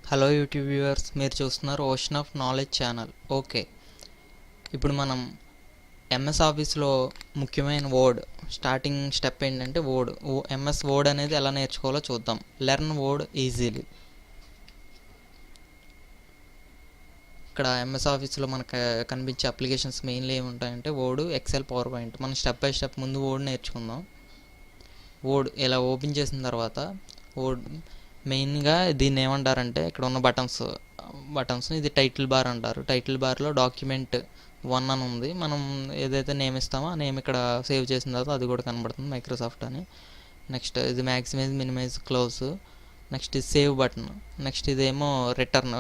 Hello YouTube viewers, మీరు చూస్తున్నారు ocean of knowledge channel. Okay, ఇప్పుడు మనం ఎంఎస్ ఆఫీస్లో ముఖ్యమైన వర్డ్ స్టార్టింగ్ స్టెప్ ఏంటంటే ఎంఎస్ వర్డ్ అనేది ఎలా నేర్చుకోవాలో చూద్దాం. Learn Word easily. ఇక్కడ ఎంఎస్ ఆఫీస్లో మనకు కనిపించే అప్లికేషన్స్ మెయిన్లీ ఏముంటాయంటే వర్డ్, ఎక్సెల్, పవర్ పాయింట్. మనం స్టెప్ బై స్టెప్ ముందు వర్డ్ నేర్చుకుందాం. వర్డ్ ఇలా ఓపెన్ చేసిన తర్వాత వర్డ్ మెయిన్గా దీన్ని ఏమంటారంటే ఇక్కడ ఉన్న బటన్స్ని ఇది టైటిల్ బార్ అంటారు. టైటిల్ బార్లో డాక్యుమెంట్ 1 అని ఉంది. మనం ఏదైతే నేమ్ ఇస్తామో ఆ నేమ్ ఇక్కడ సేవ్ చేసిన తర్వాత అది కూడా కనబడుతుంది, మైక్రోసాఫ్ట్ అని. నెక్స్ట్ ఇది మ్యాక్సిమైజ్, మినిమైజ్, క్లోజ్. నెక్స్ట్ ఇది సేవ్ బటన్. నెక్స్ట్ ఇదేమో రిటర్న్,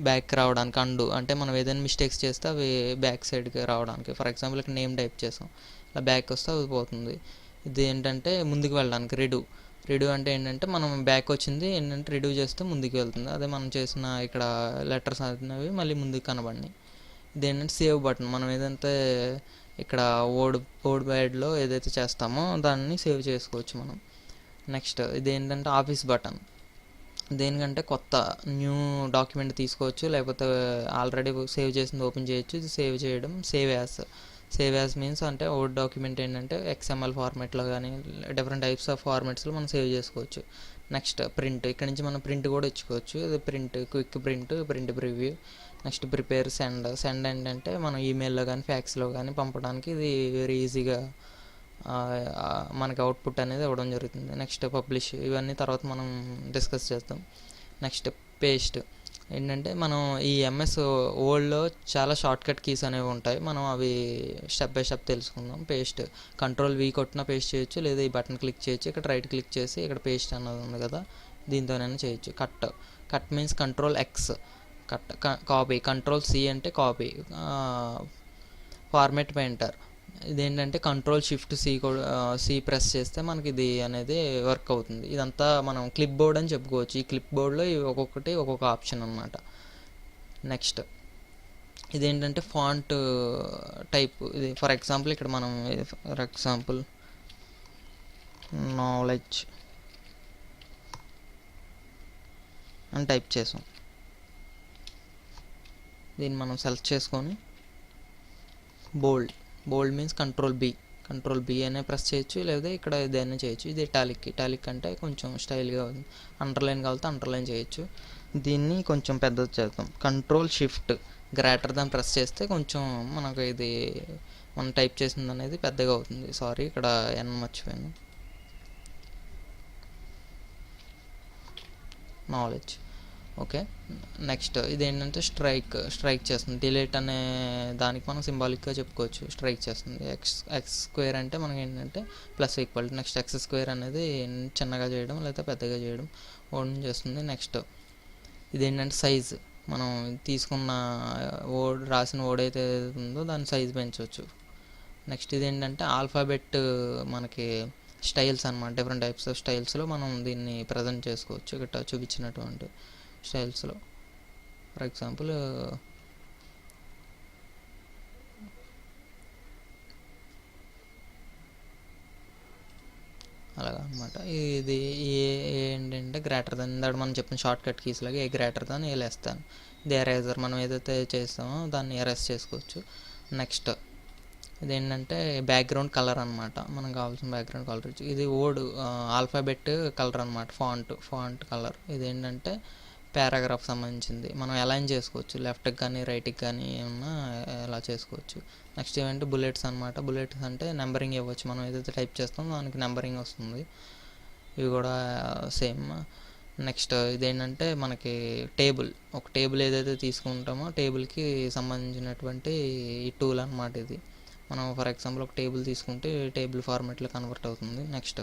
బ్యాక్ రావడానికి. అండు అంటే మనం ఏదైనా మిస్టేక్స్ చేస్తే అవి బ్యాక్ సైడ్కి రావడానికి. ఫర్ ఎగ్జాంపుల్ ఇక్కడ నేమ్ టైప్ చేసాం, ఇలా బ్యాక్ వస్తే అది పోతుంది. ఇది ఏంటంటే ముందుకు వెళ్ళడానికి రిడ్యూ అంటే ఏంటంటే మనం బ్యాక్ వచ్చింది ఏంటంటే రిడ్యూ చేస్తే ముందుకు వెళ్తుంది. అదే మనం చేసిన ఇక్కడ లెటర్స్ అనేవి మళ్ళీ ముందుకు కనబడినాయి. ఇది ఏంటంటే సేవ్ బటన్. మనం ఏదైతే ఇక్కడ వర్డ్ ప్యాడ్లో ఏదైతే చేస్తామో దాన్ని సేవ్ చేసుకోవచ్చు మనం. నెక్స్ట్ ఇది ఏంటంటే ఆఫీస్ బటన్. దేనికంటే కొత్త న్యూ డాక్యుమెంట్ తీసుకోవచ్చు, లేకపోతే ఆల్రెడీ సేవ్ చేసింది ఓపెన్ చేయొచ్చు. ఇది సేవ్ చేయడం సేవ్ యాజ్ మీన్స్ అంటే వర్డ్ డాక్యుమెంట్ ఏంటంటే ఎక్స్ఎంఎల్ ఫార్మాట్లో కానీ డిఫరెంట్ టైప్స్ ఆఫ్ ఫార్మాట్స్లో మనం సేవ్ చేసుకోవచ్చు. Next print. ఇక్కడ నుంచి మనం ప్రింట్ కూడా ఇచ్చుకోవచ్చు. ఇది print, quick print preview. Next prepare, send ఏంటంటే మనం ఈమెయిల్లో కానీ ఫ్యాక్స్లో కానీ పంపడానికి ఇది వెరీ ఈజీగా మనకి అవుట్పుట్ అనేది ఇవ్వడం జరుగుతుంది. Next publish. ఇవన్నీ తర్వాత మనం డిస్కస్ చేద్దాం. నెక్స్ట్ పేస్ట్ ఏంటంటే మనం ఈ ఎంఎస్ వర్డ్లో చాలా షార్ట్కట్ కీస్ అనేవి ఉంటాయి. మనం అవి స్టెప్ బై స్టెప్ తెలుసుకుందాం. పేస్ట్, కంట్రోల్-V కొట్టినా పేస్ట్ చేయొచ్చు, లేదా ఈ బటన్ క్లిక్ చేయొచ్చు. ఇక్కడ రైట్ క్లిక్ చేసి ఇక్కడ పేస్ట్ అన్నది ఉంది కదా, దీంతోనైనా చేయొచ్చు. Cut means Ctrl-X copy. Ctrl-C అంటే కాపీ. Format painter. ఇదేంటంటే Ctrl-Shift-C ప్రెస్ చేస్తే మనకి ఇది అనేది వర్క్ అవుతుంది. ఇదంతా మనం క్లిప్ బోర్డ్ అని చెప్పుకోవచ్చు. ఈ క్లిప్ బోర్డ్లో ఒక్కొక్కటి ఒక్కొక్క ఆప్షన్ అన్నమాట. నెక్స్ట్ ఇదేంటంటే ఫాంట్ టైప్. ఇది ఫర్ ఎగ్జాంపుల్ ఇక్కడ మనం నాలెడ్జ్ అని టైప్ చేసాం. దీన్ని మనం సెలెక్ట్ చేసుకొని బోల్డ్ మీన్స్ కంట్రోల్-B అనే ప్రెస్ చేయొచ్చు, లేదా ఇక్కడ ఏదైనా చేయొచ్చు. ఇది ఇటాలిక్ అంటే కొంచెం స్టైల్గా ఉంది. అండర్లైన్ కావాలితే అండర్లైన్ చేయొచ్చు. దీన్ని కొంచెం పెద్దది చేద్దాం. Ctrl-Shift ప్రెస్ చేస్తే కొంచెం మనకు ఇది మనం టైప్ చేసింది అనేది పెద్దగా అవుతుంది. సారీ, ఇక్కడ ఎన్ మర్చిపోయాను. నాలెడ్జ్. ఓకే, నెక్స్ట్ ఇదేంటంటే స్ట్రైక్ చేస్తుంది. డిలీట్ అనే దానికి మనం సింబాలిక్గా చెప్పుకోవచ్చు, స్ట్రైక్ చేస్తుంది. ఎక్స్ స్క్వేర్ అంటే మనకి ఏంటంటే ప్లస్ ఈక్వల్. నెక్స్ట్ X² అనేది చిన్నగా చేయడం లేదా పెద్దగా చేయడం చేస్తుంది. నెక్స్ట్ ఇదేంటంటే సైజ్. మనం తీసుకున్న రాసిన వర్డ్ అయితే ఉందో దాని సైజ్ పెంచవచ్చు. నెక్స్ట్ ఇదేంటంటే ఆల్ఫాబెట్ మనకి స్టైల్స్ అన్నమాట. డిఫరెంట్ టైప్స్ ఆఫ్ స్టైల్స్లో మనం దీన్ని ప్రజెంట్ చేసుకోవచ్చు. ఇక్కడ చూపించినటువంటి స్టైల్స్లో. ఫర్ ఎగ్జాంపుల్ అలాగా అనమాట. ఇది ఏంటంటే గ్రేటర్ దాన్, ఇందాక మనం చెప్పిన షార్ట్ కట్ కీస్ లాగా గ్రేటర్ దాన్ వేస్తాను. ఇది ఎరేజర్. మనం ఏదైతే చేస్తామో దాన్ని ఎరేజ్ చేసుకోవచ్చు. నెక్స్ట్ ఇదేంటంటే బ్యాక్గ్రౌండ్ కలర్ అనమాట. మనం కావాల్సిన బ్యాక్గ్రౌండ్ కలర్. ఇది ఆల్ఫాబెట్ కలర్ అనమాట, ఫాంట్ కలర్. ఇదేంటంటే పారాగ్రాఫ్ సంబంధించింది. మనం అలైన్ చేసుకోవచ్చు, లెఫ్ట్కి కానీ రైట్కి కానీ ఏమన్నా ఎలా చేసుకోవచ్చు. నెక్స్ట్ ఏమంటే బుల్లెట్స్ అనమాట. బుల్లెట్స్ అంటే నెంబరింగ్ ఇవ్వచ్చు. మనం ఏదైతే టైప్ చేస్తామో దానికి నెంబరింగ్ వస్తుంది. ఇవి కూడా సేమ్. నెక్స్ట్ ఇదేంటంటే మనకి ఒక టేబుల్ ఏదైతే తీసుకుంటామో టేబుల్కి సంబంధించినటువంటి ఈ టూల్ అనమాట ఇది. మనం ఫర్ ఎగ్జాంపుల్ ఒక టేబుల్ తీసుకుంటే టేబుల్ ఫార్మాట్లో కన్వర్ట్ అవుతుంది. నెక్స్ట్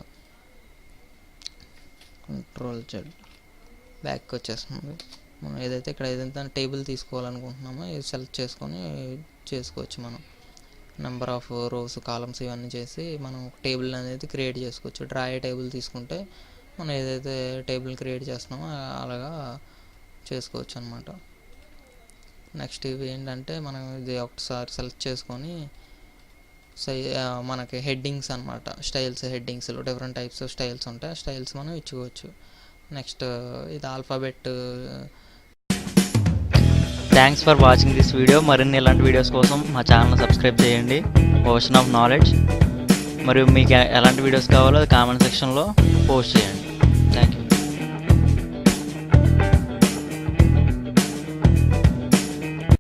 Ctrl-Z బ్యాక్ వచ్చేస్తుంది. మనం ఏదైతే టేబుల్ తీసుకోవాలనుకుంటున్నామో ఇది సెలెక్ట్ చేసుకొని చేసుకోవచ్చు. మనం నెంబర్ ఆఫ్ రోస్, కాలమ్స్ ఇవన్నీ చేసి మనం ఒక టేబుల్ అనేది క్రియేట్ చేసుకోవచ్చు. డ్రా టేబుల్ తీసుకుంటే మనం ఏదైతే టేబుల్ క్రియేట్ చేస్తున్నామో అలాగా చేసుకోవచ్చు అనమాట. నెక్స్ట్ ఇవి ఏంటంటే మనం ఇది ఒకసారి సెలెక్ట్ చేసుకొని మనకి హెడ్డింగ్స్ అనమాట. హెడ్డింగ్స్లో డిఫరెంట్ టైప్స్ ఆఫ్ స్టైల్స్ ఉంటాయి. ఆ స్టైల్స్ మనం ఇచ్చుకోవచ్చు. నెక్స్ట్ ఇది alphabet thanks for watching this video. మరిన్ని ఇలాంటి వీడియోస్ కోసం మా ఛానల్ సబ్స్క్రైబ్ చేయండి, ఓషన్ ఆఫ్ నాలెడ్జ్. మరియు మీకు ఎలాంటి వీడియోస్ కావాలో అది కామెంట్ సెక్షన్లో పోస్ట్ చేయండి. Thank you.